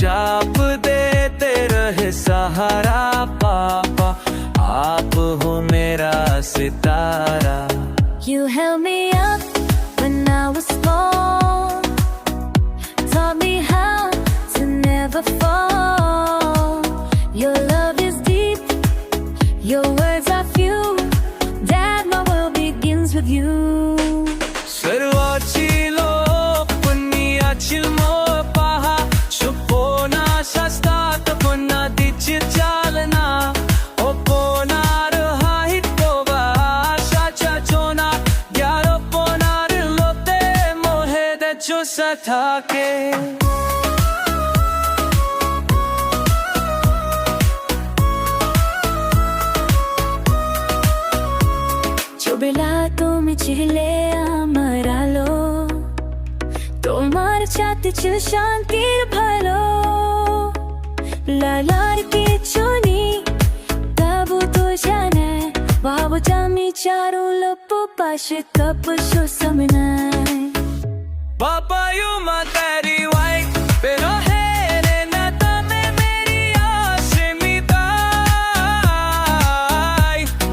चाप देते रहे सहारा पापा, आप हो मेरा सितारा। You held me up when I was small, taught me how to never fall. Your love is deep, your words are few. Dad, my world begins with you. सर्वाचीलो पुण्याचील मोपाहा शुपोना शास्तात पुन्हा दिची चालना ओ Paunar हाहित Pova आशाच्या चोना ग्यारो पोनार लोते मोहे दे जो सथाके। তুমি ছিলে আমার আলো, তোমার ছাতে ছিল শান্তির ভালো। লালার কিছু নেই তবু তো জানে, বাবু আমি চারু লোপ পাশে তপস্য সামনে। Papa, you my daddy white, pero here nata me meri aashe mitai.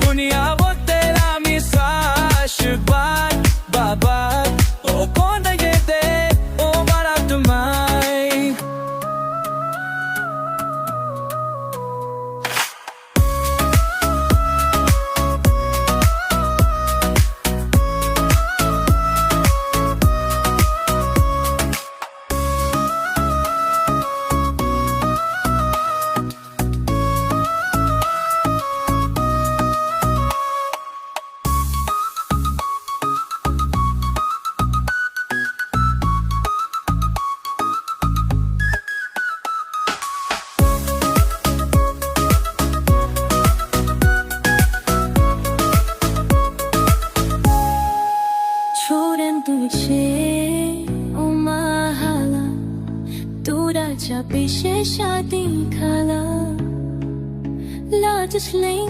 Duniya wo tera misash bad baba, o konda ye de o mara tumai. छोड़न तुझे ओ mahala, तू राजा पीछे शादी खाला। लाजच लें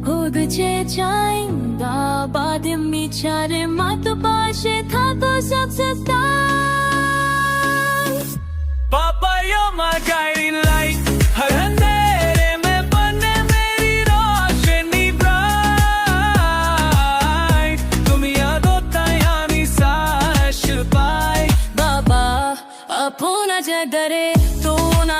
हो गजे जाएंगा बाद में चारे मत पाशे था तो सबसे Papa, you're my guiding light, हर अंधेरे में बने मेरी रोशनी bright. तुम यादों तयानी साश पाए बाबा अपना जय डरे तो ना